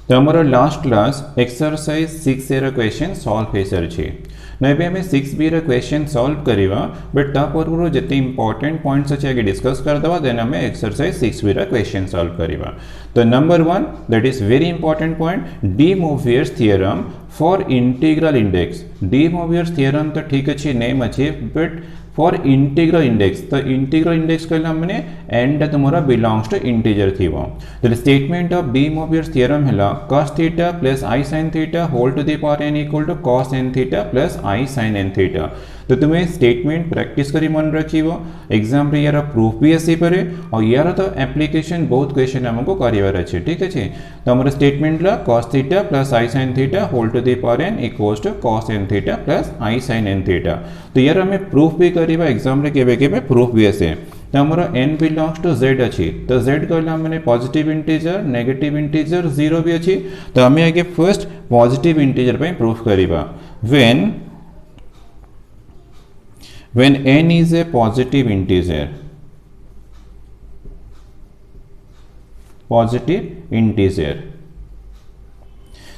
तो हमारा last class exercise 6 एर क्वेश्चन सॉल्व हो सारी ना भी आम 6b क्वेश्चन सॉल्व करवा बट तापूर्व जिते इंपोर्टेंट पॉइंट्स अच्छे आगे डिस्कस करदे देन आम एक्सरसाइज 6b क्वेश्चन सॉल्व करवा। तो number 1 that is very important point De Moivre's theorem for integral index. De Moivre's theorem तो ठीक अच्छे नेम अच्छे बट फॉर इंटीग्रल इंडेक्स तो इंटीग्रल इंडेक्स कहला मैंने एंड तुम्हारा बिलोंग्स टू इंटीजर थी वो। तो statement of de Moivre's theorem है cos theta plus i sin theta whole to the power n equal to cos n theta plus i sin n theta. तो तुम्हें statement practice करी मन रखी exam रे यार प्रूफ भी आसी पारे और यार तो एप्लीकेशन बहुत क्वेश्चन हमको करार अच्छे ठीक अच्छे। तो हमारे स्टेटमेंट ला cos theta plus i sin theta whole to the power n equals to cos n theta plus i sin n theta. तो यार हमें प्रूफ भी करवा एग्जाम रे केबे प्रूफ भी आसे। तो हमारा n बिलोंग्स टू z अच्छी तो z कहला मैंने positive integer negative integer zero भी अच्छी। तो हमें आगे फर्स्ट पॉजिटिव इंटीजर पे प्रूफ करवा when n is a positive integer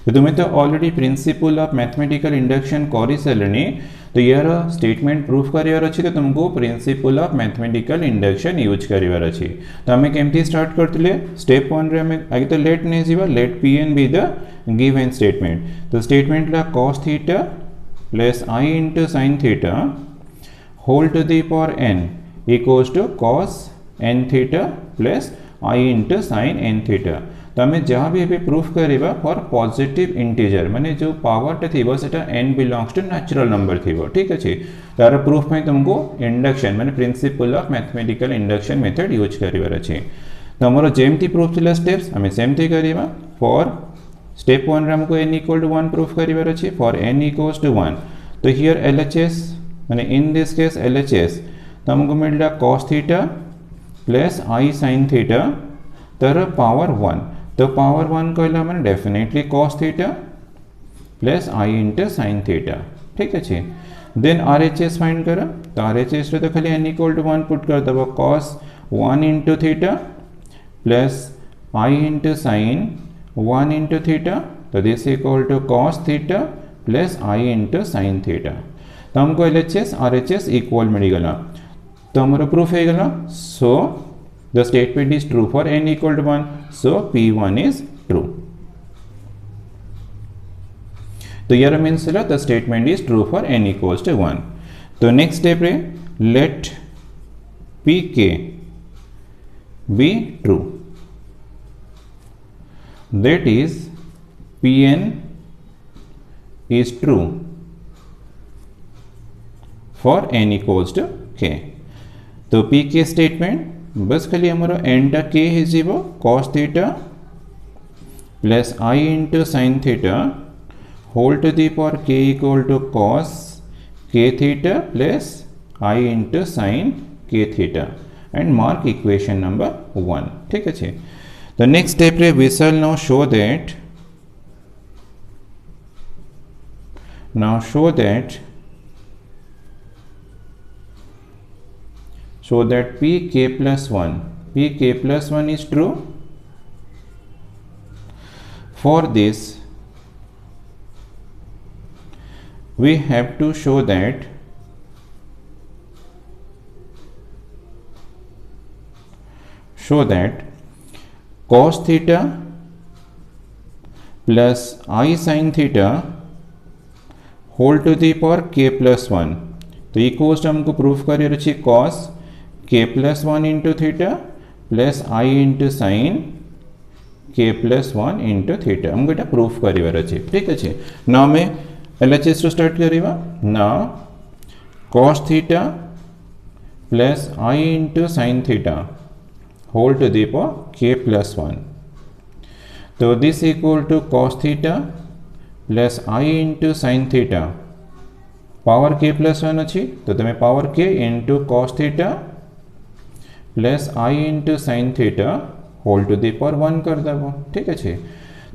तो तुम्हें तो already principal of mathematical induction कर सारे। तो यार स्टेटमेंट प्रूफ करार अच्छी तो तुमको principal of mathematical induction use करार अच्छी। तो आम केमती स्टार्ट करते स्टेप 1 रे आगे तो लेट नहीं जीवा let P N be the given statement. तो स्टेटमेंट ला cos theta plus i into sin theta whole to the power n equals to cos n theta plus i into sin n theta. तो आम जहाँ भी proof करवा for positive integer माने जो power थी सेटा n belongs to natural number थी ठीक अच्छे। तार प्रूफ में तुमको इंडक्शन माने principle of mathematical induction method use करार अच्छे। तो हमारा जेमती प्रूफ थी स्टेप्स आम सेमती करवा फॉर स्टेप 1 रे हमको n इक्वल टू 1 प्रूफ करार अच्छे फॉर n इक्वल्स टू 1। तो हियर LHS माने इन दिस केस LHS तो हमको मिल रहा cos theta plus i sin theta तर पावर 1। तो पावर 1 कहला मैंने definitely cos theta plus i into sin theta ठीक अच्छे। देन RHS फाइंड करा तो RHS तो खाली n इक्वल टू 1 पुट कर दबा cos 1 into theta plus i into sin 1 into theta तो this equal to cos theta plus i into sin theta. तो हमको LHS RHS इक्वल मिल गला। तो हमारा प्रूफ है गला so the statement is true for n equal to 1 so P1 is true. तो यार means the statement is true for n equals to 1। तो नेक्स्ट स्टेप रे let Pk be true that is Pn is true for n equals to k। तो p के statement बस खाली हमारा n टा k है जीवो cos theta plus i into sin theta whole to the power k equal to cos k theta plus i into sin k theta and mark equation number 1 ठीक है। तो नेक्स्ट स्टेप रे we shall now show that pk plus 1 is true। For this we have to show that cos theta plus I sin theta whole to the power k plus 1। तो equals हमको proof कर cos k plus 1 into theta plus i into sin k plus 1 into theta हमको ये proof कर अच्छे ठीक अच्छे। ना आम LHS तो स्टार्ट करवा ना cos theta plus i into sin theta whole to the power k plus 1। तो this equal to cos theta plus i into sin theta power k plus 1 अच्छी। तो तुम्हें power k into cos theta plus i into sin theta whole to the power 1 कर देव ठीक अच्छे।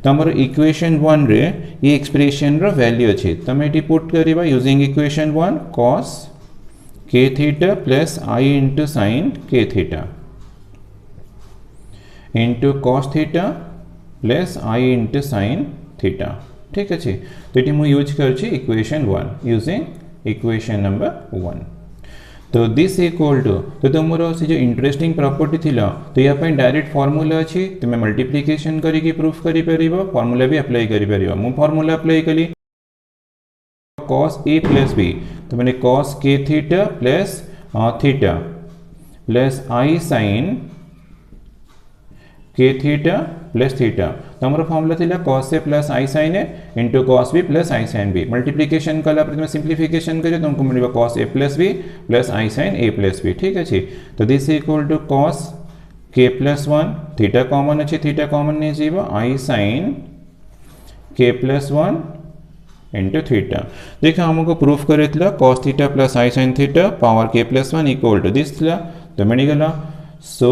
तो हमारे equation 1 रे ये एक्सप्रेशन रो वैल्यू अच्छी तमें ये पुट करवा using equation 1 cos k theta plus i into sin k theta into cos theta plus i into sine theta ठीक अच्छे तो ये मुझे यूज कर इक्वेशन 1 यूजिंग इक्वेशन नंबर 1 तो दिस इक्वल टू तो तुम से जो इंटरेस्टिंग प्रॉपर्टी थी तो यहाँ डायरेक्ट फॉर्मूला अच्छी तुम्हें मल्टीप्लिकेशन करके प्रूफ कर फॉर्मूला भी अप्लाई कर फॉर्मूला अप्लाई कली cos a प्लस b तो मैंने cos k theta plus theta plus i sine k theta plus theta तो हमारा फॉर्मूला थी cos a plus i sine a into cos b plus i sine b multiplication कला तुम simplification करिए तुमको मिलेगा cos a plus b plus i sine a plus b ठीक अच्छे तो this equal to cos k plus 1 theta common अच्छे theta common नहीं जीव i sine k plus 1 into theta देखा हमको प्रूफ करे cos theta plus i sine theta power k plus 1 equal to this तो मिलगला so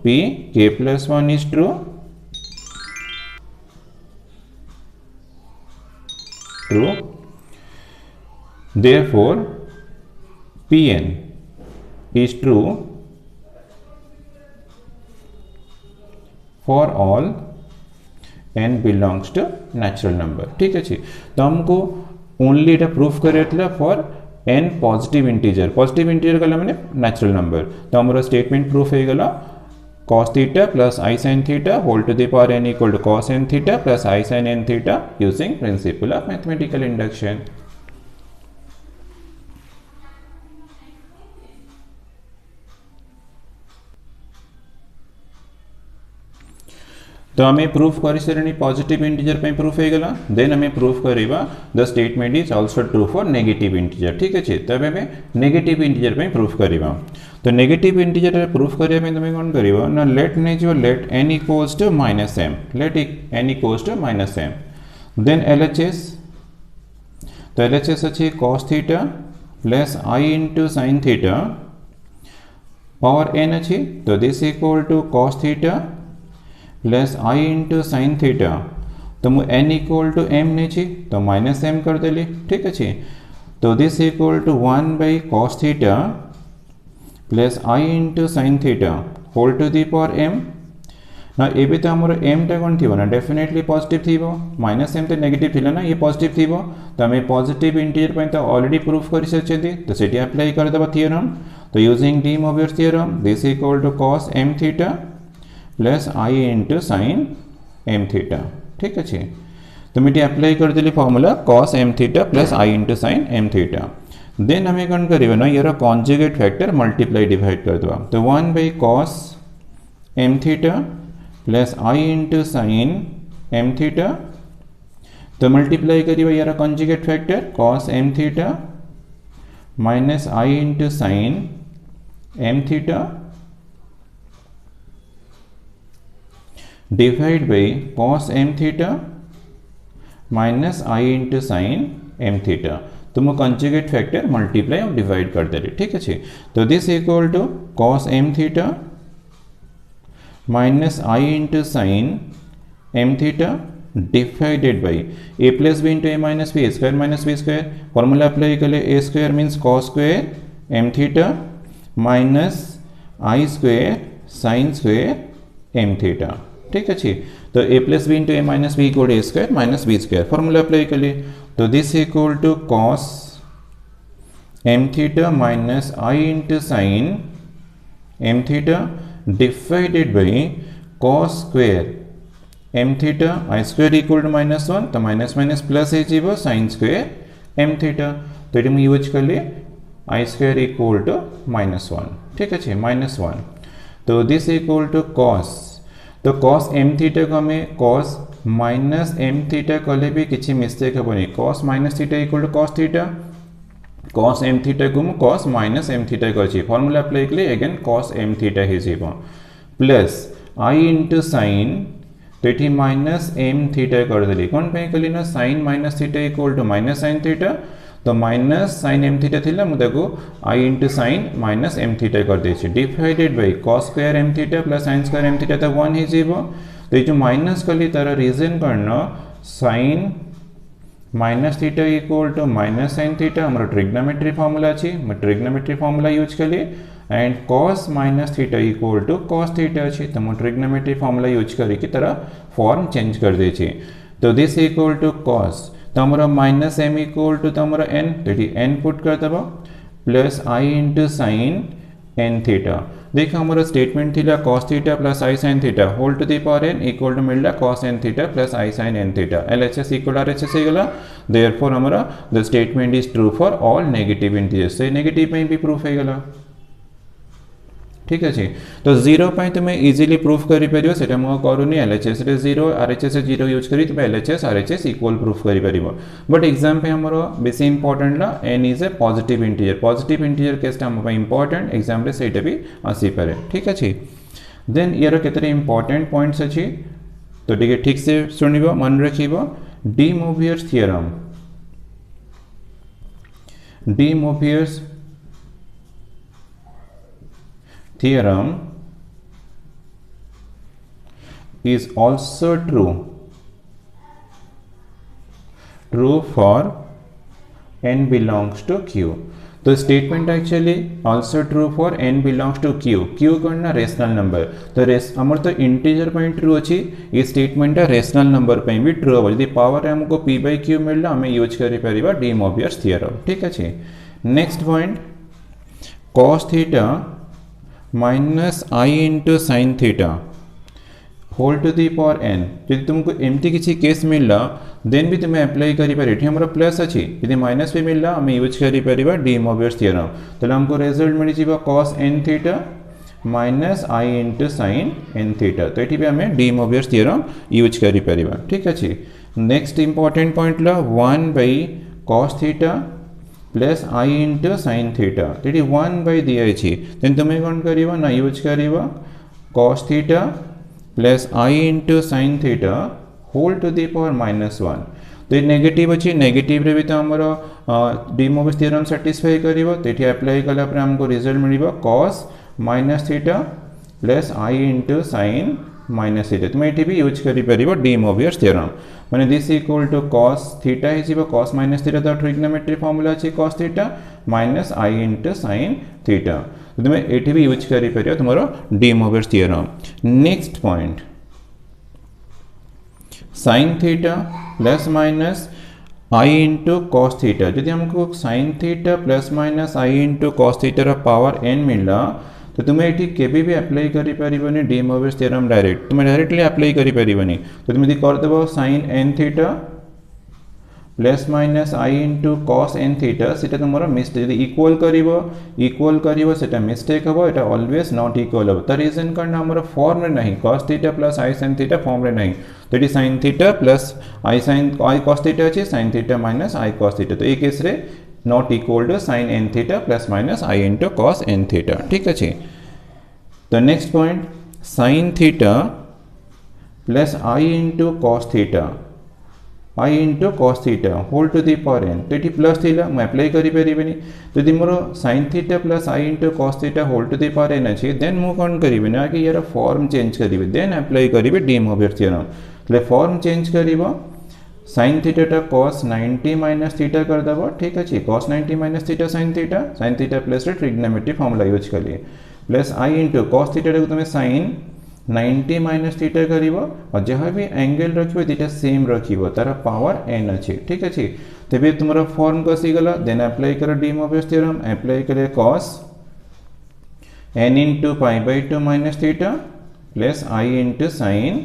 p k plus 1 is true therefore pn is true for all n belongs to natural number ठीक अच्छे तो हमको only इटा proof कर for n positive integer गला मैंने नेचुरल नंबर तो हमारा स्टेटमेंट प्रूफ हो गला cos theta plus i sine theta whole to the power n equal to cos n theta plus i sine n theta using principle of mathematical induction तो हमें proof कर सारे positive integer पे proof हो गला then हमें proof करवा the statement is also true for negative integer ठीक अच्छे तब हमें नेगेटिव इंटीजर पे प्रूफ करवा तो नेगेटिव इंटीजर प्रूफ करने तुम कौन कर ना लेट नहीं जो let n equals to minus m let n equals to minus m then LHS तो LHS अच्छे cos theta plus i into sine theta power n अच्छी तो this equal to cos theta plus i into sine theta तो मुझे n equal to m नहीं तो minus m कर देली ठीक अच्छे तो this equal to 1 by cos theta plus i into sine theta whole to the power m ना ये भी तो हमारा m टा कौन थी ना डेफिनेटली पॉजिटिव थी माइनस m तो नेगेटिव थी ना ये पॉजिटिव थी तो हमें पॉजिटिव इंटीजर पे तो ऑलरेडी प्रूफ कर सकते तो सेठी अप्लाई कर देवा थियरम तो using De Moivre's theorem this equal to cos m theta plus i into sine M theta ठीक अच्छे तो मैं अप्लाई कर देली formula cos m theta plus i into sine M theta then हमें कौन कर ना यार कॉन्जुगेट फैक्टर मल्टीप्लाई डिवाइड कर दो तो 1 by cos m theta plus i into sine M theta तो मल्टीप्लाई करिए यार conjugate factor cos m theta minus i into sine M theta divide by cos m theta minus i into sine m theta तो मैं conjugate factor multiply और divide कर दे रही ठीक अच्छे तो this equal to cos m theta minus i into sine m theta divided by a plus b into a minus b square formula apply कर ले a square means cos square m theta minus i square sine square m theta ठीक अच्छे तो a plus b into a minus b equal a square minus b square formula apply कर लिए तो this equal to cos m theta minus i into sine m theta divided by cos square m theta i square equal to minus 1 तो minus minus plus है जीव sign square m theta तो ये use कर लिए आई square equal to minus 1 ठीक अच्छे minus 1 तो दिस इक्वल टू cos तो cos m थीटा को हमें cos माइनस m थीटा कले भी किसी मिस्टेक हेनी cos minus theta equal to cos theta cos m theta को cos माइनस m थीटा कर फॉर्मूला अप्लाई कले अगेन cos m थीटा हो प्लस आई इंटू साइन तो ये माइनस m थीटा कर देली कौन पे कली ना sine minus theta equal to minus sine theta तो माइनस साइन एम थीटा थी मुझे i into sine minus m theta कर दे divided by cos square m theta plus sine square m theta तो 1 हो तो ये जो माइनस कली तार रीजन करना sine minus theta equal to minus sine theta हमारा ट्रिग्नोमेट्री फॉर्मूला अच्छी ट्रिग्नोमेट्री फॉर्मूला यूज कली and cos minus theta equal to cos theta अच्छी तो मुझे ट्रिग्नोमेट्री फॉर्मूला यूज करके तरह फॉर्म चेंज कर दे छी तो दिस इक्वल टू cos तो हमारा माइनस m इक्वल टू तो हमारा n तो n पुट कर दबा plus i into sine n theta देखो हमारा स्टेटमेंट थी cos theta plus i sin theta whole to the power n equal to मिलला cos n theta plus i sin n theta LHS equal RHS हो गला therefore हमारा the statement is true for all negative integers से negative में भी proof हो गला ठीक अच्छे तो 0 पाई तुम इजिली प्रूफ करि परियो सेटा मो करूनी LHS रे 0 RHS रे 0 यूज करी तुम LHS RHS इक्वल प्रूफ करि परिबो बट एग्जाम पे हमरो बेसी इंपोर्टेंट ला n is a positive integer case टा हम इंपोर्टेंट एग्जाम रे सेटा भी आसी पारे ठीक अच्छे देन यार केतरे इंपोर्टेंट पॉइंट्स अच्छे तो ठीक से सुनिबो मन रखिबो D मोवियर्स theorem is also true for n belongs to q तो statement actually also true for n belongs to q कौन ना रेशनल नंबर तो हमर तो इंटीजर पे ट्रू अच्छी ये स्टेटमेंट रेशनल नंबर पे भी ट्रू हो यदि पावर हमको p by q मिलला हमें यूज करि परिबा डी मोवियर्स थ्योरम ठीक अच्छे next point cos theta minus i into sine theta whole to the power n यदि तुमको एमती किसी केस मिलला देन भी तुम्हें अप्लाई करि पारे एठी हमरा प्लस अछि यदि माइनस भी मिलला हमें यूज करि परिबा डी मोवियर्स थ्योरम तो हमको रिजल्ट मिलि जिबा cos n theta minus i into sine n theta तो एठी भी हमें डी मोवियर्स थ्योरम यूज करि परिबा ठीक अछि नेक्स्ट इंपोर्टेंट पॉइंट ला 1 by cos theta plus i into sine theta तो 1 by दिया छी देन तुम्हें कौन करिबा ना यूज करिबा cos theta plus i into sine theta whole to the power -1 तो नेगेटिव अच्छी नेगेटिव रे भी तो हमरो डी मोवियर्स थ्योरम सैटिस्फाई करिबो तो एठी अप्लाई कला पर हमको रिजल्ट मिलिबो cos minus theta plus i into sine minus theta तुम एठी भी यूज करि परिबो डी मोवियर्स थ्योरम माने this equal to cos theta is cos minus theta तो ट्रिग्नोमेट्री फार्मूला अछि cos theta minus i into sine theta तो तुम एठी भी यूज करि परियो तुम्हारो De Moivre's theorem next point sin theta plus minus i into cos theta यदि हमको sin theta plus minus i into cos theta रा पावर n मिलला तो तुम्हें ये केबी भी अप्लाई करि परिबनी डी मोवियर्स थ्योरम डायरेक्ट तुम्हें डायरेक्टली अप्लाई करि परिबनी तो तुम यदि कर देबो sin n theta plus minus i into cos n theta सेटा तुम्हारा मिस्टेक यदि इक्वल करिवो सेटा मिस्टेक हबो एटा ऑलवेज नॉट इक्वल हबो त रीजन करना हमर फॉर्म रे नहीं cos theta plus i sin theta form रे नहीं तो ये sin theta plus i cos theta अछि sin theta minus i cos theta तो ए केस रे not equal to sin n theta plus minus i into cos n theta ठीक अछि तो next point sin theta plus i into cos theta i into cos theta whole to the power n तो ये plus थिला मैं apply करि परिबनी तो यदि मोर sin theta plus i into cos theta whole to the power n अछि देन मु कोन करिबे ना कि यार फॉर्म चेंज करिबे देन अप्लाई करिबे डी मोवियर्स थ्योरम ले फॉर्म चेंज करिबो sin थीटा टा cos 90 माइनस थीटा कर दबो ठीक अछि cos 90 minus theta sin theta plus trigonometry formula use करिए plus i into cos theta टा तुम sin 90 माइनस थीटा करिवो और जहाँ भी एंगल रखिबो दीटा सेम रखिबो तार पावर n अछि ठीक अछि तबे तुमरा फॉर्म कसी गला देन अप्लाई करो डी मोवियर्स थ्योरम अप्लाई करे cos n into pi by 2 minus theta plus i into sin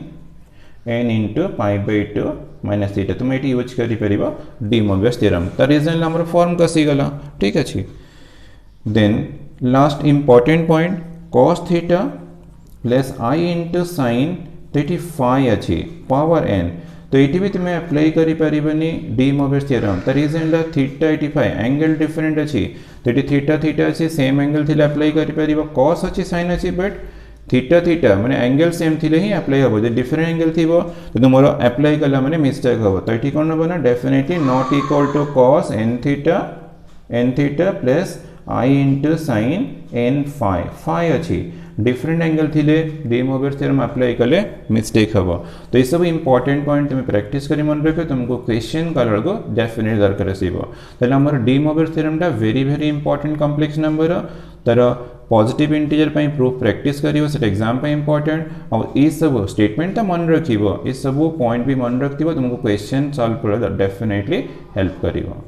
n into pi by 2 minus theta तुम एटी यूज करि परिबो डी मोवियर्स थ्योरम त रीजन हमर फॉर्म कसी गला ठीक अछि then last important point cos theta plus i into sine 35 अच्छी पावर n तो ये भी तुम्हें अप्लाई करि परिबनी डी मोवियर्स थ्योरम त रीजन ला थीटा 85 एंगल डिफरेंट अच्छी तो थीटा अच्छी सेम एंगल थिले अप्लाई करि परिबो cos अच्छी sin अच्छी बट थीटा माने एंगल सेम थिले ही अप्लाई हबो जे डिफरेंट एंगल थिबो तो तुमरो अप्लाई कला माने मिस्टेक हबो तो एठी कोन हबो ना definitely not equal to cos n theta plus i into sine n phi अच्छी डिफरेंट एंगल थिले डी मोबियस थ्योरम अप्लाई कले मिस्टेक हम। तो ये सब इंपोर्टेंट पॉइंट तुम प्रैक्टिस करी मन रख तुमको क्वेश्चन कला को डेफिनेटली दरकार आसो। ताहले हमर डी मोबियस थ्योरमटा very very important complex number तार पॉजिटिव इंटीजर पे प्रूफ प्रैक्टिस करियो से एग्जाम पे इंपोर्टेंट और ये सब स्टेटमेंट तो मन रखिबो ये सब पॉइंट भी मन रखिबो तुमको क्वेश्चन सॉल्व कर डेफिनेटली हेल्प करियो।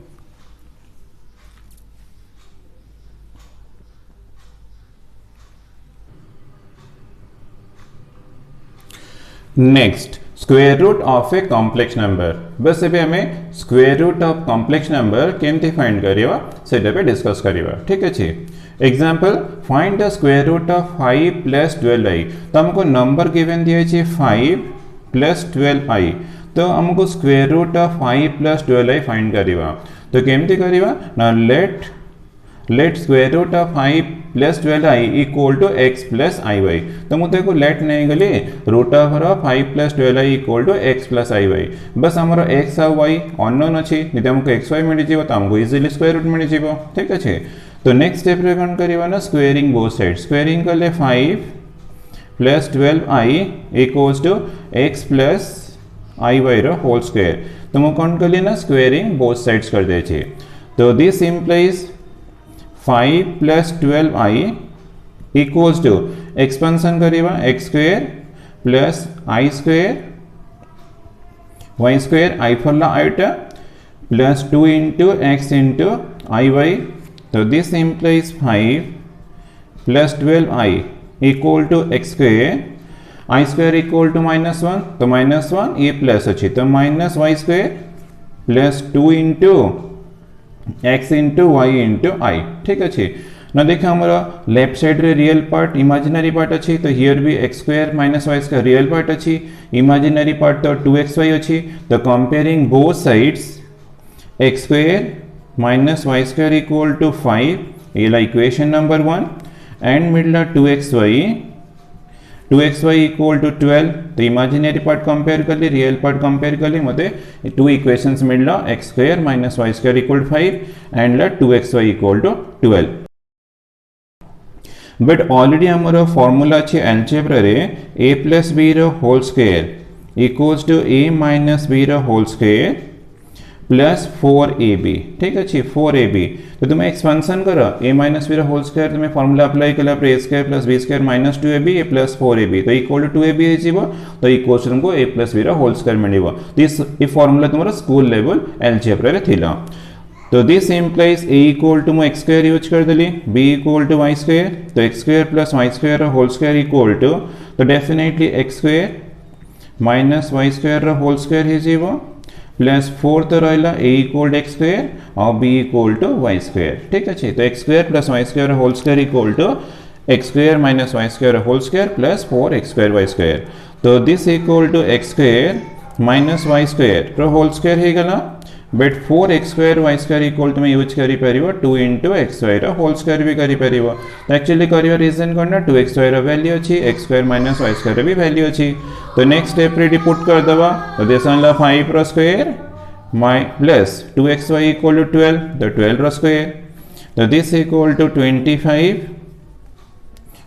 Next square root of a complex number. बस एबे हमें square root of complex number केमती फाइंड करिवा सेटा पे डिस्कस करिवा। ठीक अछि example find the square root of 5 plus 12i। तो हमको नंबर गिवन दिया है 5 प्लस 12i तो हमको square root of 5 plus 12i find करिवा। तो केमती करिवा ना let square root of 5 plus 12i equal to x plus iy। तो मुझे को लेट नहीं गली root of 5 plus 12i equal to x plus iy। बस आमर x और y अननोन अच्छी नहीं हमको xy मिल जाए तो हमको इजिली स्क्वायर रूट मिल जाए। ठीक अच्छे तो नेक्स्ट स्टेप रे कौन करवा ना स्क्वेयरिंग बोथ साइड स्क्वेयरिंग कले 5 plus 12i equals to x plus iy रो होल स्क्वायर। तो मुझे कौन कली ना स्क्वेयरिंग बोथ साइड्स कर दे छे। तो this implies 5 plus 12i equals to expansion करिवा x square plus i square y square i फॉरला आइटा plus 2 into x into iy। तो this implies 5 plus 12i equal to x square i square equal to -1 तो -1 ये plus अच्छी तो minus y square plus 2 into x into y into i. ठीक अच्छे ना देखा हमारा लेफ्ट साइड रे रियल पार्ट इमेजिनरी पार्ट अच्छी तो हियर भी x square minus y square real part अच्छी इमेजिनरी पार्ट तो 2xy अच्छी। तो comparing both sides x square minus y square equal to 5 ये इक्वेशन नंबर 1 एंड मिडला 2xy इक्वल टू 12। तो इमेजिनरी पार्ट कंपेयर कर ली रियल पार्ट कंपेयर कर ली मते 2 इक्वेशंस मिलला x square minus y square equal to 5 and ला 2xy equal to 12। But already हमारा formula अच्छे अलजेब्रा रे a प्लस b रो whole square equals to a minus b रो होल स्क्वायर प्लस 4ab। ठीक अच्छे 4ab तो तुम्हें एक्सपेंशन करो a minus b whole square तुम्हें फॉर्मूला अप्लाई कला a square plus b square minus 2ab a plus 4ab तो इक्वल टू 2ab हो तो इक्वल टू तुमको a plus b whole square मिलिबो। तो ये फॉर्मूला तुम्हारा स्कूल लेवल अलजेब्रा रे थिला। तो this implies a equal to मैं x स्क्वायर यूज कर देली b equal to y square तो x square plus y square whole square equal to तो definitely x square minus y square whole square हे जीवो प्लस 4 तो रहा a equal to x square और b equal to y square. ठीक अच्छे तो x square plus y square whole square equal to x square minus y square whole square plus 4x square y square. तो this equal to x square minus y square रो whole square हे गला but 4x square y square equal to मैं use करी परिबो 2 into x square whole square भी करी परिबो। तो एक्चुअली करियो रीजन करना 2x स्क्वायर वैल्यू अच्छी x square minus y square भी वैल्यू अच्छी। तो नेक्स्ट स्टेप रे पुट कर दवा तो देसन ला 5 रो स्क्वायर माइ प्लस 2xy इक्वल टू 12 तो 12 रो स्क्वायर तो this equal to 25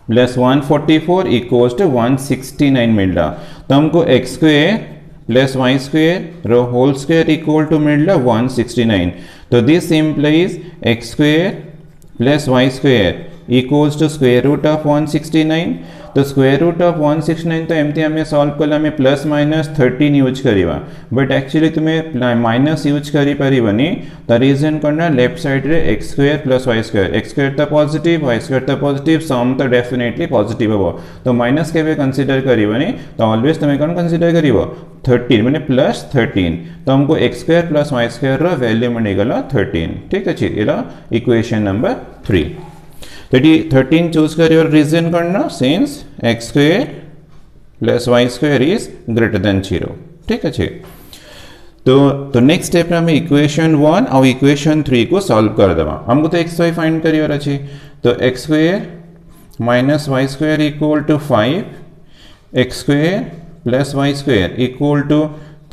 plus 144 equals to 169 मिलला। तो हमको x square plus y square रो होल स्क्वायर इक्वल टू मिलला 169। तो this implies x square plus y square equals to square root of 169। तो स्क्वायर रूट ऑफ 169 तो एमती हमें सॉल्व कला में प्लस माइनस 13 यूज करिवा बट एक्चुअली तुम्हें माइनस यूज करी परिबनी। तो रीजन करना लेफ्ट साइड रे x square plus y square x square तो पॉजिटिव वाई स्क्वायर तो पॉजिटिव सम तो डेफिनेटली पॉजिटिव हो तो माइनस के कंसीडर करिबनी। तो ऑलवेज तुम्हें कौन कंसीडर करिवो 13 मैंने प्लस 13 तो हमको x square plus y square रो वैल्यू मिलेगा 13। ठीक अच्छे ये इक्वेशन नंबर 3। तो 13 चूज करिए और रीजन करना since x square plus y square is greater than 0। ठीक अच्छे तो नेक्स्ट स्टेप में हमें इक्वेशन 1 और इक्वेशन 3 को सॉल्व कर देवा। हमको तो x y फाइंड करिए और अच्छे तो x square minus y square equal to 5 x square plus y square equal to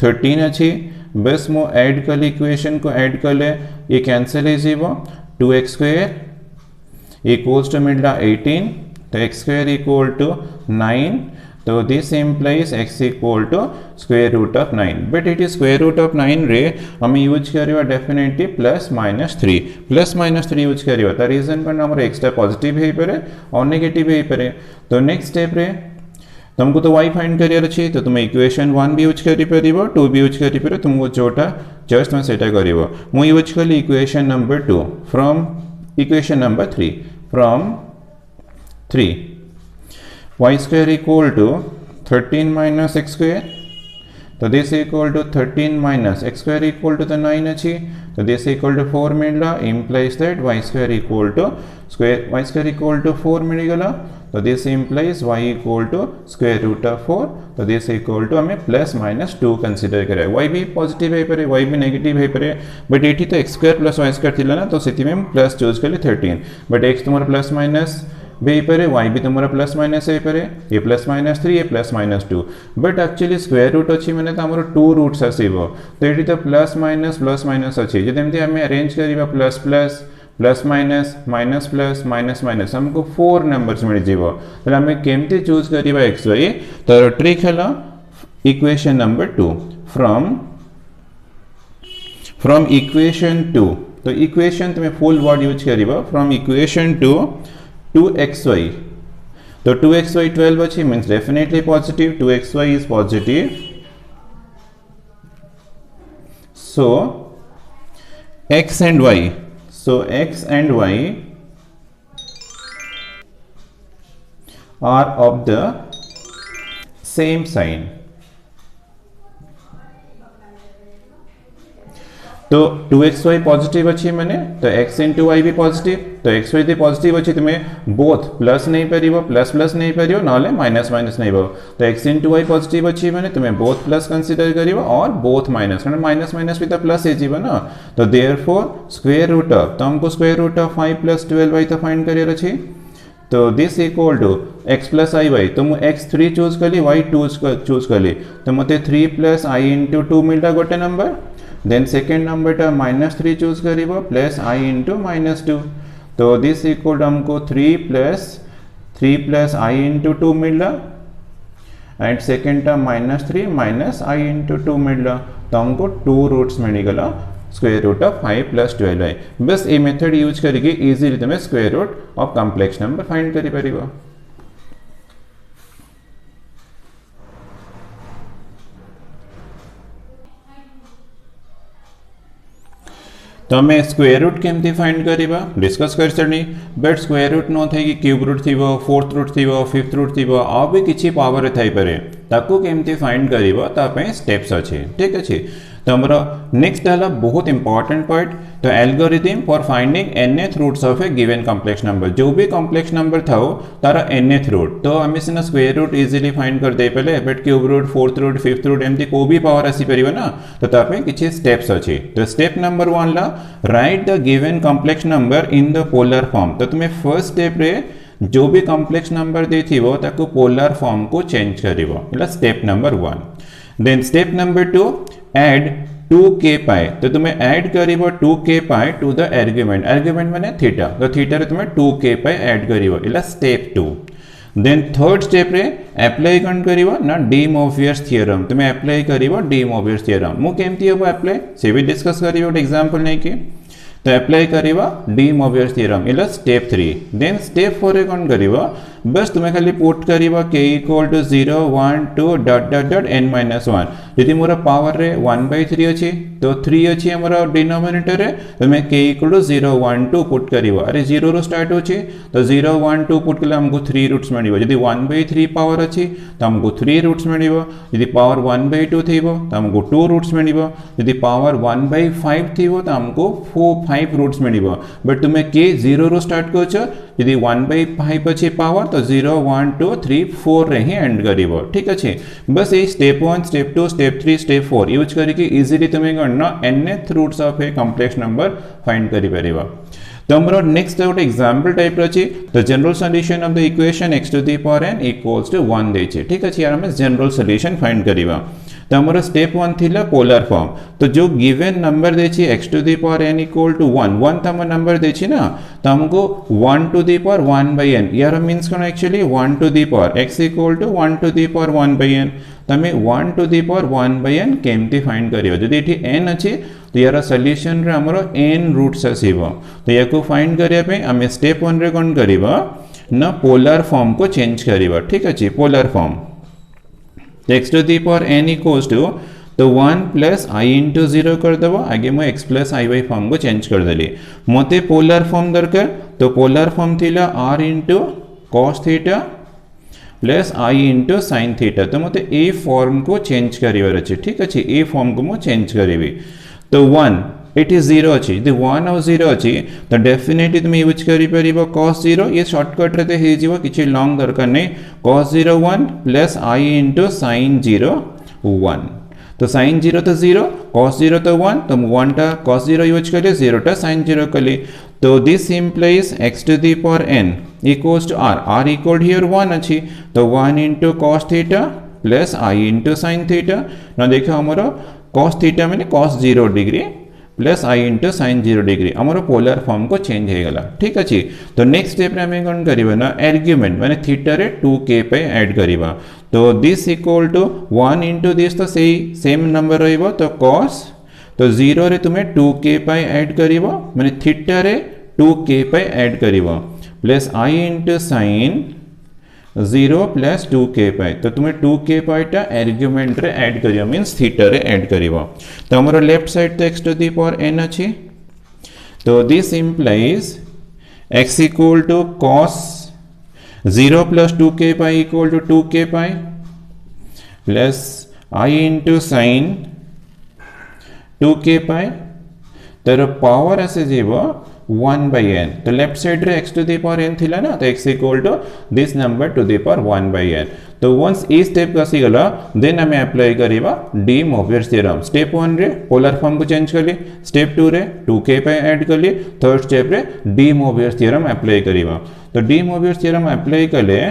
13 अच्छी। बस मो ऐड कर इक्वेशन को ऐड कर ले ये कैंसिल है जीवो 2x स्क्वायर इक्वल्स टू मिडला 18 तो x स्क्वायर इक्वल टू 9, तो this implies x equal to square root of 9, but it is square root of 9 रे हम यूज करिवा डेफिनेटली +-3 यूज करिवा, ता रीजन पर हमर x टा पॉजिटिव हे पारे और नेगेटिव हे पारे। तो नेक्स्ट स्टेप रे तुमको तो y फाइंड करियर अछि, तो तुम इक्वेशन 1 भी यूज करि परिबो, 2 भी यूज करि परिबो, तुमको जोटा जस्ट तुम सेटा करिवो। मु यूज कली equation number 2 from equation number 3 from 3 y square equal to 13 minus x square, तो this equal to 13 minus x square equal to the 9 अच्छी, तो दिस इक्वल टू 4 मिलला, implies that y square equal to 4 मिल गला, तो this implies y equal to square root of 4, तो this equal to हमें +-2 consider करे। y भी positive है पारे, y भी नेगेटिव है पारे, बट एठी तो x square plus y square थिला ना, तो सेति में प्लस चूज करले 13, बट x तुम्हारा प्लस माइनस भी पारे, y भी तुम्हारा प्लस माइनस है पारे, ये +-3 ये +-2, बट एक्चुअली स्क्वायर रूट अच्छी माने तो हमर 2 रूट्स आसीबो, तो एठी तो प्लस माइनस अच्छी, जदि एमती हमें अरेंज करिबा plus plus plus minus minus plus minus minus हमको 4 नंबर्स मिल जीवो। तो हमें केमती चूज करिबा x y, तो ट्रिक हला इक्वेशन नंबर 2 फ्रॉम इक्वेशन 2, तो इक्वेशन तुम्हें फुल वर्ड यूज करिबा फ्रॉम इक्वेशन 2xy, तो 2xy 12 अच्छी means definitely positive, 2xy is positive, so x and y are of the same sign, तो 2xy positive अच्छी माने तो x इंटू y भी पॉजिटिव, तो xy भी पॉजिटिव अच्छी, तुम्हें बोथ प्लस नहीं परिबो, प्लस नहीं परिबो, नाले माइनस नहीं हो, तो x इंटू y पॉजिटिव अच्छी माने तुम्हें बोथ प्लस कंसीडर करिबो और बोथ माइनस, माइनस भी तो प्लस है जीवो ना, तो देयरफॉर स्क्वायर रूट ऑफ, तो हमको स्क्वायर रूट ऑफ 5 + 12y तो फाइंड करियर अछि, तो this equal to x + iy, तो मु x 3 चूज कली, y 2 चूज कली, तो मते 3 + i इंटू 2 मिलता गोटे नंबर, देन सेकेंड नंबर टा -3 चूज करिबो प्लस i इंटू -2, तो दिस इक्वल हमको 3 + i इंटू 2 मिलला, एंड सेकेंड टा -3 - i इंटू 2 मिलला, तो हमको 2 रूट्स मिल गला स्क्वायर रूट ऑफ 5 + 12y। बस ये मेथड यूज करके इजीली तुम्हें square root of complex number find करि परिबो। तो हमें स्क्वायर रूट केमती फाइंड करिबा डिस्कस कर सनी, बट स्क्वायर रूट न थे कि क्यूब रूट थिबो, फोर्थ रूट थिबो, फिफ्थ रूट थिबो, आ भी किछि पावर थाई पारे, ताको केमती फाइंड करिबा ता पे स्टेप्स अछि, ठीक अछि। तो हमरा नेक्स्ट हला बहुत इंपॉर्टेंट पार्ट, तो algorithm for finding nth roots of a given complex number, जो भी कॉम्प्लेक्स नंबर थाओ तारा nth रूट, तो हमें सिना स्क्वायर रूट इजीली फाइंड कर दे पहले, but cube root, fourth root, fifth root एमती को भी पावर आसी परिबो ना, तो तापे किछि स्टेप्स अछि। तो स्टेप नंबर 1 ला write the given complex number in the polar form, तो तुम्हें फर्स्ट स्टेप रे जो भी कॉम्प्लेक्स नंबर देथिबो ताको पोलर फॉर्म को चेंज करिवो, इला step number 1। Then step number 2 add 2k pi, तो तुम्हें ऐड करिवो 2k pi to the argument माने थीटा, तो थीटा रे तुम्हें 2k पाई ऐड करिवो, इला स्टेप 2। देन थर्ड स्टेप रे अप्लाई कौन करिवो ना डी मोवियर्स थ्योरम, तुम्हें अप्लाई करिवो डी मोवियर्स थ्योरम, मु केमती हो अप्लाई से भी डिस्कस करिवो एग्जांपल नै के, तो अप्लाई करिवो डी मोवियर्स थ्योरम, इला स्टेप 3। देन स्टेप 4 रे कौन करिवो, बस तुम्हें खाली पुट करिवो k = 0 1 2 ... n-1, यदि मोर पावर रे 1/3 अछि तो 3 अछि हमर डिनोमिनेटर रे, तुम्हें k = 0 1 2 पुट करिवो, अरे 0 रो स्टार्ट होछि तो 0 1 2 पुट कले हमको 3 रूट्स मिलिवो, यदि 1/3 पावर अछि तो हमको 3 रूट्स मिलिवो, यदि पावर 1/2 थिबो तो हमको 2 रूट्स मिलिवो, यदि पावर 1/5 थिबो तो हमको 5 रूट्स मिलिवो, बट तुम्हें k 0 रो स्टार्ट करछो, यदि 1/5 अछि पावर तो 0 1 2 3 4 रे ही एंड करिवो, ठीक अछि। बस ये step 1 step 2 step 3 step 4 use करके इजीली तुम्हें गणना nth roots of a complex number find करि परिबा। तो हमरो नेक्स्ट गोटे एग्जांपल टाइप अछि, तो general solution of the equation x⁴n = 1 दै छै, ठीक अछि। यार हम जनरल सॉल्यूशन फाइंड करिबा, तो तो हमर स्टेप 1 थिला पोलर फॉर्म तो जो गिवन नंबर देछि x to the power n equal to 1 1 तो हम नंबर देछि ना तो हमको 1 to the power 1 by n यार मींस कोन actually 1 to the power x equal to 1 to the power 1 by n तमे 1 to the power 1 by n केमती फाइंड करियो जदि एठी n अछि तो यार सॉल्यूशन रे हमरो n रूट्स आसीबो तो याको फाइंड करिया पे हमें स्टेप 1 रे कोन करिबो ना पोलर फॉर्म को चेंज करिबो ठीक अछि polar form x to the power n equals to तो 1 प्लस i इंटू 0 कर देबो आगे मैं x plus i by form को चेंज कर देली मते पोलर फॉर्म दरकार तो पोलर फॉर्म थिला r into cos theta plus i into sin theta तो मते ए फॉर्म को चेंज करिवार अछि ठीक अछि ए फॉर्म को मो चेंज करिवि तो 1 इट इज 0 अछि द 1 और 0 अछि तो डेफिनेटली तुम यूज करि परिबो cos 0 ये शॉर्टकट रे हे जीवो किछि लॉन्ग दरकार नै cos 0 1 plus i into sin 0 1 तो sin 0 तो 0 cos 0 तो 1 तो 1 टा cos 0 यूज कले 0 टा sin 0 कले तो this implies x to the power n equals to r equal here 1 अछि तो 1 into cos theta plus i into sin theta ना देखो हमरो cos theta माने cos 0 degree plus i into sin 0 degree हमरो पोलर फॉर्म को change हे गला ठीक अछि तो नेक्स्ट स्टेप रे हमें कोन करिबा ना आर्गुमेंट माने थीटा रे 2k पे ऐड करिबा तो this equal to 1 into this तो सेम नंबर रहइबो तो cos तो 0 रे तुमे 2k पे ऐड करिबो माने थीटा रे 2k पे ऐड करिबो plus i into sin 0 plus 2k pi तो तुम्हें 2k पाईटा आर्गुमेंट रे ऐड करियो मींस थीटा रे ऐड करियो तो हमरो लेफ्ट साइड तो x to the power n अछि तो this implies x equal to cos 0 plus 2k pi equal to 2k pi plus i into sin 2k pi तर पावर ऐसे जीवो 1 by n तो लेफ्ट साइड रे x to the power n थिला ना तो x equal to this number to the power 1 by n तो once ई स्टेप आसी गला देन हमें अप्लाई करिबा डी मोवियर्स थ्योरम स्टेप 1 रे पोलर फॉर्म को चेंज करली स्टेप 2 रे 2k पे ऐड करली थर्ड स्टेप रे डी मोवियर्स थ्योरम अप्लाई करिबा तो डी मोवियर्स थ्योरम अप्लाई करले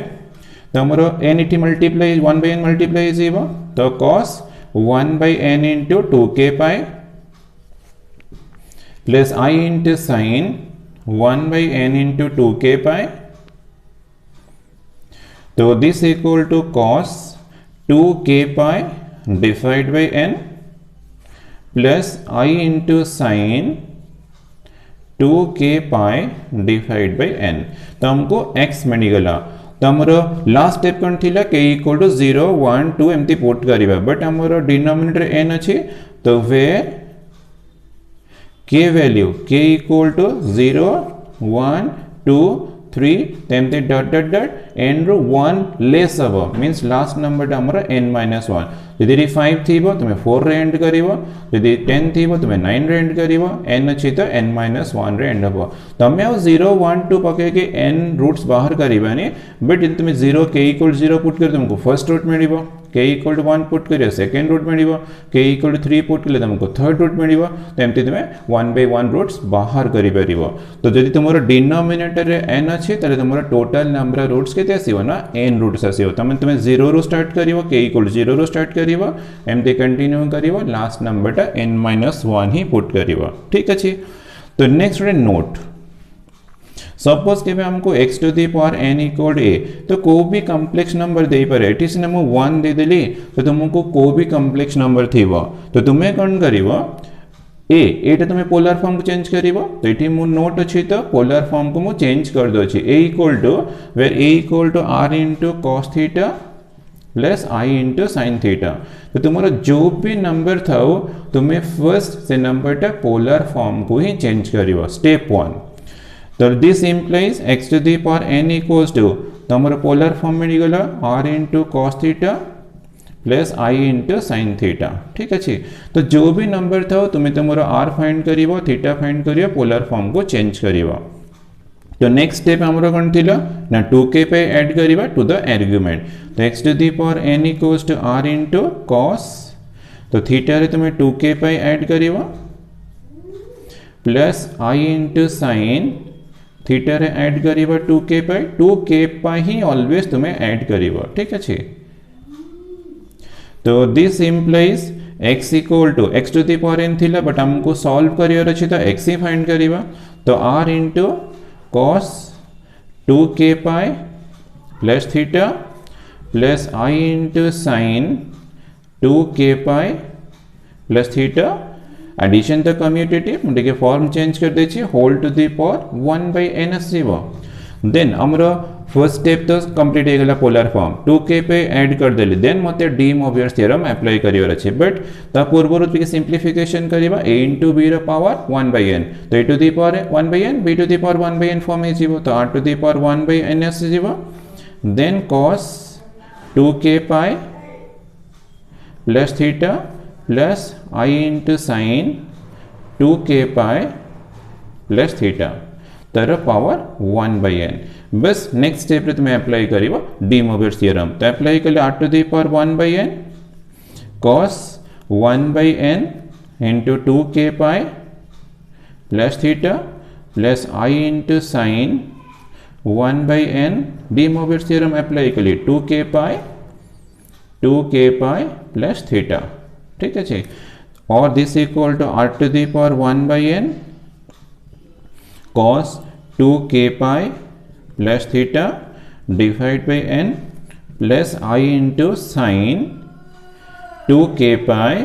तो हमरो n इटी मल्टीप्लाई 1 by n मल्टीप्लाई जीवो तो cos 1 by n into 2k pi plus i into sin 1 by n into 2k pi तो this equal to cos 2k pi divide by n plus i into sin 2k pi divide by n तो हमको x मिल गला तो हमरो last step कोन थिला k equal to 0 1 2 एमती put करिबा but हमरो डिनोमिनेटर n अछि तो where k value k equal to 0 1 2 3 तेमते डॉट डॉट डॉट n रो 1 लेस अब मींस लास्ट नंबर हमरा n minus 1 यदि 5 थीबो तुमे 4 रे एंड करिवो यदि 10 थीबो तुमे 9 रे एंड करिवो n अछि तो n minus 1 रे एंड हबो तमे 0 1 2 पके के n रूट्स बाहर करिबानी बट यदि तुमे 0 k equal 0 पुट कर तुमको फर्स्ट रूट मिलिबो k equal to 1 पुट करियो सेकंड रूट मिलिबो k equal to 3 पुट कले तुमको थर्ड रूट मिलिबो तेमति तुमे 1 by 1 रूट्स बाहर करि परिबो तो यदि तुमरो डिनोमिनेटर रे n अछि तले तुमरो टोटल नंबर ऑफ रूट्स केते आसीबो ना n रूट्स आसीबो तमे तुमे 0 रो स्टार्ट करिवो k equal to 0 रो स्टार्ट करिवो एमती कंटिन्यू करिवो लास्ट नंबर टा n minus 1 ही पुट करिवो ठीक अछि तो नेक्स्ट रे नोट सपोज के हमको x to the power n equal a तो को भी कॉम्प्लेक्स नंबर दे पर एटी से हम 1 दे देली तो तुमको को भी कॉम्प्लेक्स नंबर थीबो तो तुमे कोन करिवो a एटा तुमे पोलर फॉर्म को चेंज करिवो तो एटी मु नोट अछि तो पोलर फॉर्म को मु चेंज कर दो छी a equal to where a equal to r into cos theta plus i into sin theta तो तुम्हारा जो भी नंबर था तुम्हें फर्स्ट से नंबर टा पोलर फॉर्म को ही चेंज करिवो स्टेप 1 तो this implies x to the power n equals to तो हमारा पोलर फॉर्म में निकला r into cos theta plus i into sin theta ठीक अछि तो जो भी नंबर था तुम्हें तुम्हारा r फाइंड करिवो थीटा फाइंड करियो पोलर फॉर्म को चेंज करिवो तो नेक्स्ट स्टेप हमरा कोन थिला ना 2k पे ऐड करिवो टू द आर्गुमेंट तो x to the power n equals to r into cos तो थीटा रे तुम्हें 2k पे ऐड करिवो plus i into sin theta रे ऐड करिवो 2k पाई ही ऑलवेज तुम्हें ऐड करिवो ठीक अछि तो this implies x equal to x to the power n थिला बट हमको सॉल्व करियर अछि तो x ही फाइंड करिबा तो r into cos 2k pi plus theta plus I into sin 2k pi plus theta addition तो कम्यूटेटिव मुझे फॉर्म चेंज कर देछि whole to the power 1 by n आसीबो देन हमरो फर्स्ट स्टेप तो कंप्लीट हो गला पोलर फॉर्म 2k पे ऐड कर देली देन मते डी मोबियस थ्योरम अप्लाई करिवर अछि बट ता पूर्वरु के सिंप्लिफिकेशन करिबा a into b रो पावर 1 by n तो a to the power 1 by n b to the power 1 by n form हे जीवो तो r to the power 1 by n आसी जीवो then cos 2k pi plus theta plus I into sin 2k pi plus theta तर power 1 by n बस next step रे तुम्हें apply करिवो de Moivre's theorem तो अप्लाई कले r to the power 1 by n cos 1 by n into 2k pi plus theta plus I into sin 1 by n de Moivre's theorem apply कले 2k pi plus theta ठीक है और this equal to r to the power 1 by n cos 2k pi plus theta divided by n plus I into sin 2k pi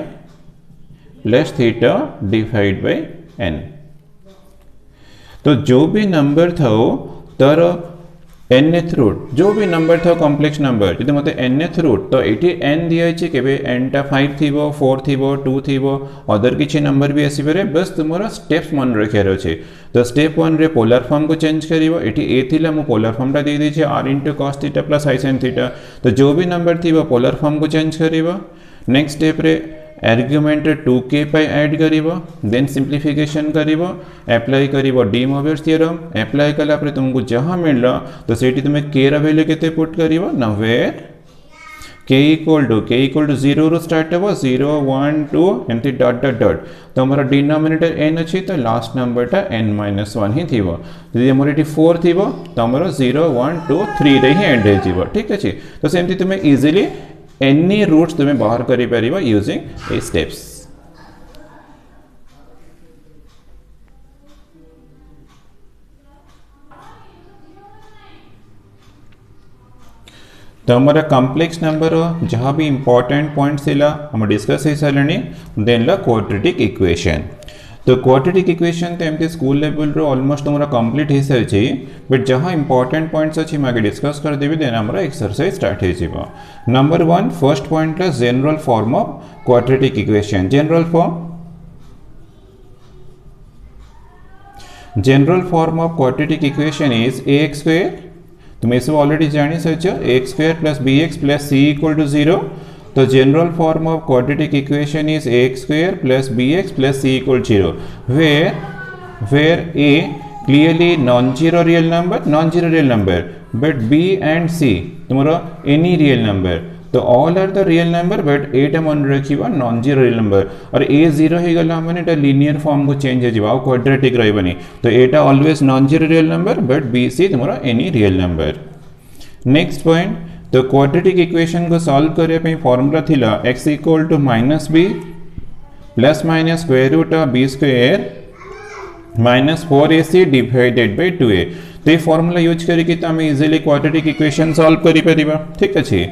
plus theta divided by n तो जो भी number था तर nth root जो भी number था complex number यदि मते nth रूट तो एटी n दिया छै केबे n टा 5 थिबो 4 थिबो 2 थिबो अदर किछि नंबर भी आसी पारे बस तुमरो स्टेप्स मन रखियार अछि तो स्टेप 1 रे पोलर फॉर्म को चेंज करिवो एटी a थिला मु पोलर फॉर्म टा दे दै छै r * cos theta plus I sin theta तो जो भी नंबर थिबो पोलर फॉर्म को चेंज करिवो नेक्स्ट स्टेप रे आर्गुमेंट 2k पाई ऐड करिवो देन सिंप्लिफिकेशन करिवो अप्लाई करिवो डी मोबियस थ्योरम अप्लाई कला पर तुमको जहां मिलला तो सेठी तुमे k रा वैल्यू केते पुट करिवो ना वेयर k इक्वल टू 0 रो स्टार्ट हो 0 1 2 एंती डॉट डॉट डॉट तो हमारा डिनोमिनेटर n अछि तो लास्ट नंबर टा n - 1 ही थिवो यदि हमर एटी 4 थिवो तो हमरो 0 1 2 3 रे ही एंड हे जिवो ठीक अछि तो सेमती तुमे इजीली एनी रूट्स तुम्हें बाहर करि परिबा यूजिंग ए स्टेप्स तो हमारा कॉम्प्लेक्स नंबर जहाँ भी इंपॉर्टेंट पॉइंट्स हम डिस्कस हो सारे देन ला क्वाड्रेटिक इक्वेशन तो क्वाड्रेटिक इक्वेशन तो एमती स्कूल लेवल रो ऑलमोस्ट तुमरा कंप्लीट हो सारी बट जहाँ इंपॉर्टेंट पॉइंट्स अच्छी मैं डिस्कस कर देवी देन हमारा एक्सरसाइज स्टार्ट हो नंबर 1 फर्स्ट पॉइंट ला general form of quadratic equation general form of quadratic equation is ax square तुम ये सब ऑलरेडी जानी such ax square plus bx plus c equal to 0 तो general form of quadratic equation is ax square plus bx plus c equal 0 where a clearly non-zero real number but b and c तुम्हारा any real number तो all are the real number but a टा मन रखिबा non-zero real number और a 0 हे गला माने टा linear form को change हे जिबा क्वाड्रेटिक रहबनी तो a टा always non-zero real number but b c तुम्हारा any real number next point तो क्वाड्रेटिक इक्वेशन को सॉल्व करे पे फार्मूला थिला x equal to -b plus minus square root of b square minus 4ac divided by 2a तो ये formula use करके तो हम इजीली क्वाड्रेटिक इक्वेशन सॉल्व करि परिबा ठीक अछि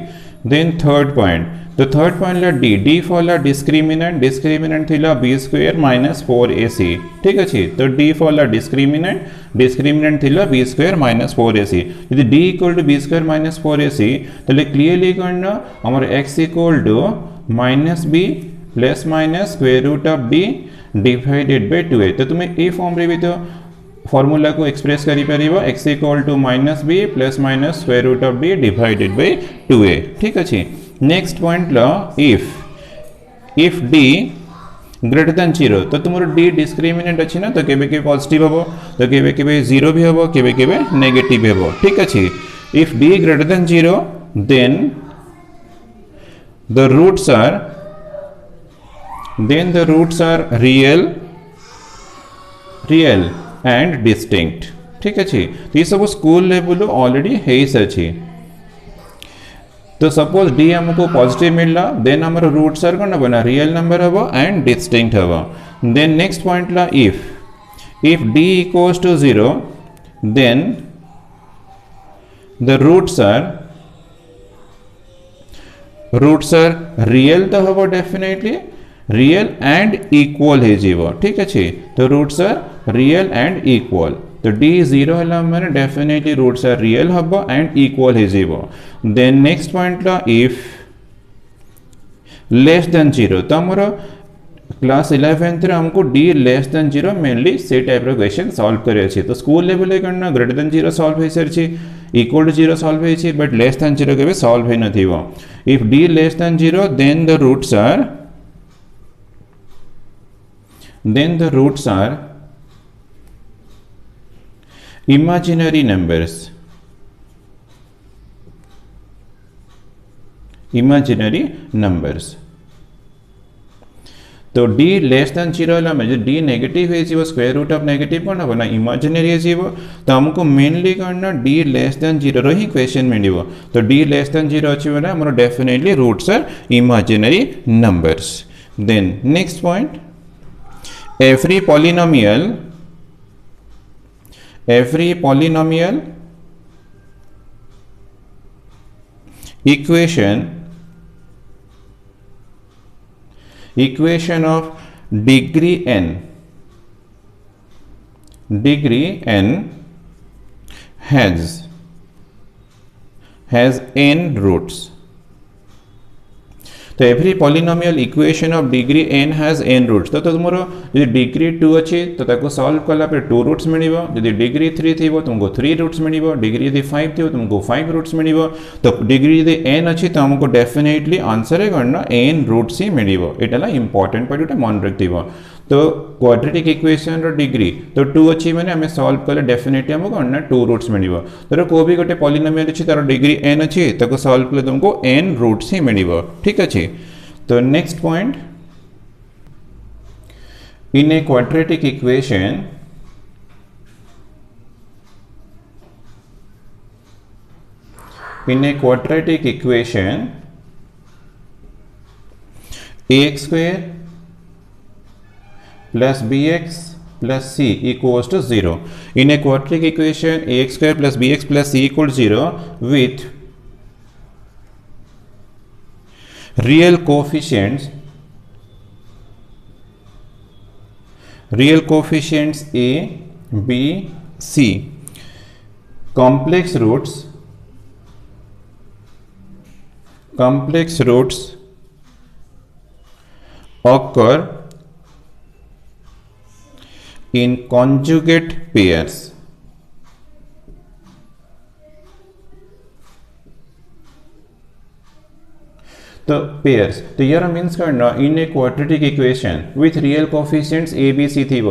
देन थर्ड पॉइंट तो थर्ड पॉइंट ला d फॉर ला डिस्क्रिमिनेंट थिला b स्क्वायर माइनस 4ac ठीक अछि तो d फॉर ला डिस्क्रिमिनेंट थिला b स्क्वायर माइनस 4ac यदि d equal to b square minus 4ac तले क्लियरली करना हमर x equal to -b plus minus square root of b divided by 2a तो तुम्हें ए फॉर्म रे भी तो फॉर्मूला को एक्सप्रेस करि परिबो x equal to -b plus minus square root of b divided by 2a ठीक अछि नेक्स्ट पॉइंट ला इफ d ग्रेटर देन 0 तो तुमरो d डिस्क्रिमिनेंट अछि ना तो केबे के पॉजिटिव हबो तो केबे केबे 0 भी हबो केबे केबे नेगेटिव हबो ठीक अछि if d greater than 0 then the roots are real and distinct ठीक अछि तो ये सब स्कूल लेवल ऑलरेडी हेस अछि तो सपोज डी हमको पॉजिटिव मिलला देन हमर रूट्स आर कोन बना रियल नंबर हबो एंड डिस्टिंक्ट हबो देन नेक्स्ट पॉइंट ला if d equals to 0 then the roots are real तो हबो डेफिनेटली रियल एंड इक्वल हे जीवो ठीक अछि तो roots are real and equal तो d 0 हला माने डेफिनेटली रूट्स आर रियल हबो एंड इक्वल हे जीवो देन नेक्स्ट पॉइंट ला if लेस देन 0 तो हमर क्लास 11th रे हमको d लेस देन 0 मेनली से टाइप रो क्वेश्चन सॉल्व करे अछि तो स्कूल लेवल रे करना ग्रेटर देन 0 सॉल्व हे सरछि इक्वल टू 0 सॉल्व हे अछि बट लेस देन 0 केबे सॉल्व हे नथिवो if d less than 0 then the roots are imaginary numbers तो d लेस देन 0 हला में d नेगेटिव हे जीवो स्क्वायर रूट ऑफ नेगेटिव कोन हबो ना इमेजिनरी हे जीवो तो हमको मेनली करना d लेस देन 0 रो ही क्वेश्चन मिलिवो तो d लेस देन 0 अछि बना हमरो definitely roots are imaginary numbers then next point every polynomial equation of degree n has n roots तो every polynomial equation of degree n has n roots तो तुमरो यदि डिग्री 2 अछि तो ताको सॉल्व करला पे 2 रूट्स मिलिबो यदि डिग्री 3 थिबो तुमको 3 रूट्स मिलिबो डिग्री यदि 5 थिबो तुमको 5 रूट्स मिलिबो तो डिग्री यदि n अछि तो हमको डेफिनेटली आंसर है करना n रूट्स ही मिलिबो एटाला इंपोर्टेंट पॉइंट मन रखथिबो तो क्वाड्रेटिक इक्वेशन रो डिग्री तो 2 अछि माने हमें सॉल्व करले डेफिनेटली हमको करना 2 रूट्स मिलिबो तो को भी गोटे पॉलिनोमियल अछि तार डिग्री n अछि ताको सॉल्व करले तुमको n रूट्स ही मिलिबो ठीक अछि तो next point in a quadratic equation ax square plus bx plus c equals to 0 in a quadratic equation ax square plus bx plus c equals 0 with real coefficients a b c complex roots occur in conjugate pairs तो pairs तो यार means करना in a quadratic equation with real coefficients a b c थी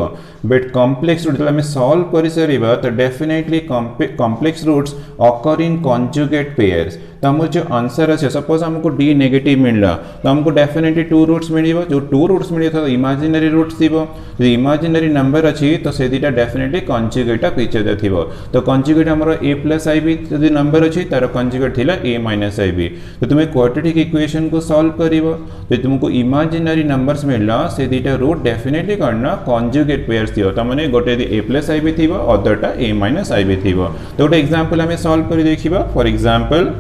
but complex root आम solve कर सारा तो definitely complex roots occur in conjugate pairs तो हमको जो आंसर अच्छे सपोज हमको डी नेगेटिव मिलला तो हमको डेफिनेटली 2 रूट्स मिलिबो जो 2 रूट्स मिले तो इमेजिनरी रूट्स थी जो इमेजिनरी नंबर अच्छी तो से दीटा definitely conjugate of each other थी तो कंजुगेट हमर a प्लस आई बी जो नंबर अच्छी तार कंजुगेट थिला a माइनस आई बी तो तुम्हें क्वाड्रेटिक इक्वेशन को सॉल्व करिवो तो तुमको इमेजिनरी नंबर्स मिलला से दीटा रूट डेफिनेटली करना कंजुगेट पेयर्स थियो त माने गोटे a प्लस आई बी थिबो अदरटा a माइनस आई बी थिबो तो गोटे एग्जांपल हमें सॉल्व करि देखिबा for example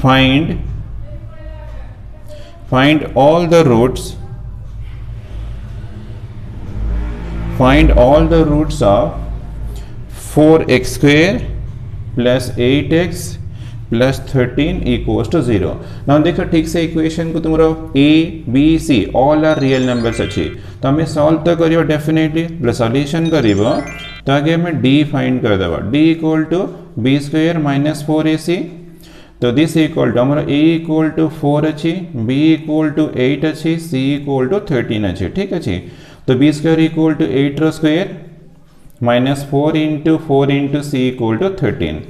find all the roots of 4x square plus 8x plus 13 equals to 0 now देखो ठीक से इक्वेशन को तुम्हारा a b c all are real numbers अच्छी तो हमें सॉल्व तो करियो डेफिनेटली प्लस सॉल्यूशन करियो तो आगे हमें d फाइंड कर देबा d equal to b square minus 4ac तो दिस इक्वल टू हमारा a इक्वल टू 4 अच्छी b इक्वल टू 8 अच्छी c इक्वल टू 13 अच्छी ठीक अच्छी तो b स्क्वायर इक्वल टू 8 रो square minus 4 into c equal to 13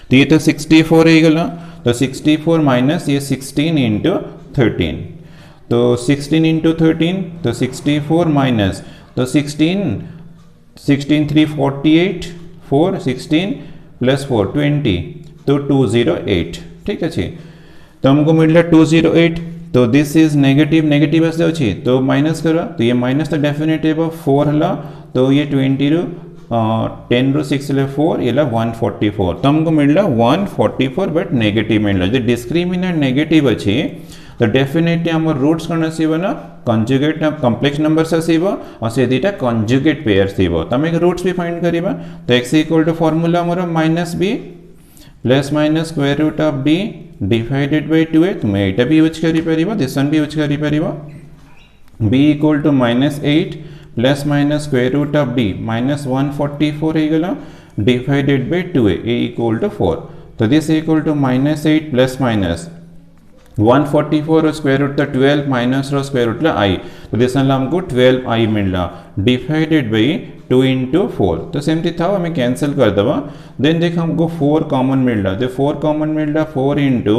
तो ये तो 64 हो गला तो 64 माइनस ये 16 इंटू 13 तो 16 इंटू 13 तो 64 माइनस तो 16 3 48 4 16 प्लस 4 20 तो 208 ठीक अच्छे तो हमको मिलला 208 तो दिस इज नेगेटिव नेगेटिव आसे अच्छी तो माइनस करा तो ये माइनस तो डेफिनेटिव 4 हला तो ये 20 रू 10 रू 6 ले 4 ये 144 तो हमको मिलला 144 बट नेगेटिव मिलला जो डिस्क्रिमिनेंट नेगेटिव अच्छी तो डेफिनेटली आम रूट्स कौन आसो ना कंजुगेट कम्प्लेक्स नंबर्स आसो और से दुटा कंजुगेट पेयर्स थी तुम रूट्स भी फाइंड करवा तो एक्स इक्वल टू फॉर्मूला मोर minus b plus minus square root of d divided by 2a तुम यहाँ भी यूज कर दिस वन भी यूज कर b equal to -8 plus minus square root of d -144 हो गला divided by 2a a equal to 4 तो this equal to -8 plus minus 144 रो स्क्वायर रूट 12 माइनस रो स्क्वायर रूट आई तो दिस हमको 12i मिलला डिवाइडेड बाय 2 इंटू 4 तो सेमती था हमें कैंसिल कर दवा देन देख हमको 4 कॉमन मिलला जो 4 कॉमन मिलला 4 इंटू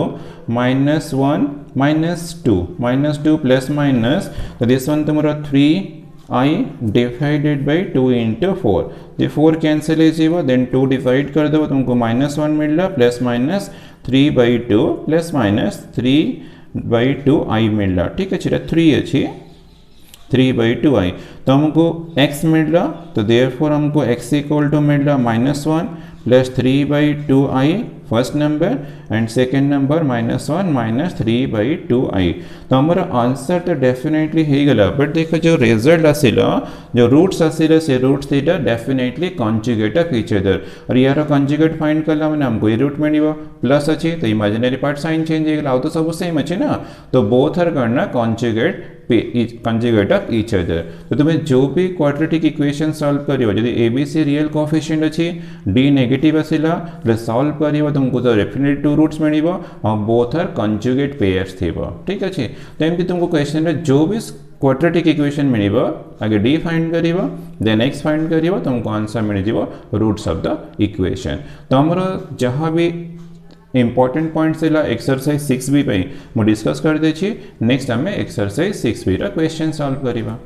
-1 -2 प्लस माइनस तो दिस वन तुम्हारा 3i डिवाइडेड बाय 2 इंटू 4 ये 4 कैंसिल हो देन 2 डिवाइड कर दो तुमको -1 मिलला plus minus 3/2 plus minus 3/2 i मिलला ठीक अच्छे 3 अच्छी 3/2i तो हमको x मिलला तो देयरफॉर हमको x इक्वल टू मिलला -1 plus 3/2i first number and second number -1 -3/2i तो हमारा आंसर तो डेफिनेटली हो गला बट देखो जो रिजल्ट आसिला जो रूट्स आसिला से रूट्स थीटा definitely conjugate of each other और यार कॉन्जुगेट फाइंड करला मैंने हमको ये रूट मिलिबो प्लस अच्छे तो इमेजिनरी पार्ट साइन चेंज हो गला तो सब सेम अच्छे ना तो बोथ आर करना कॉन्जुगेट ऑफ ईच अदर तो तुम्हें जो भी क्वाड्रेटिक इक्वेशन सॉल्व करियो यदि एबीसी रियल कोएफिशिएंट अच्छी डी नेगेटिव आसिला सॉल्व करियो तुमको तो डेफिनेटली 2 रूट्स मिलिबो और बोथ आर कॉन्जुगेट पेयर्स थीबो ठीक अच्छे तो एमती तुमको क्वेश्चन रे जो भी क्वाड्रेटिक इक्वेशन मिलिबो आगे डी फाइंड करिबो देन एक्स फाइंड करिबो तुमको आंसर मिल जिवो रूट्स ऑफ द इक्वेशन तो हमरो जहां भी इंपोर्टेंट पॉइंट्स है एक्सरसाइज 6b पे मु डिस्कस कर दे छी नेक्स्ट हमें एक्सरसाइज 6b रा क्वेश्चन सॉल्व करिबा।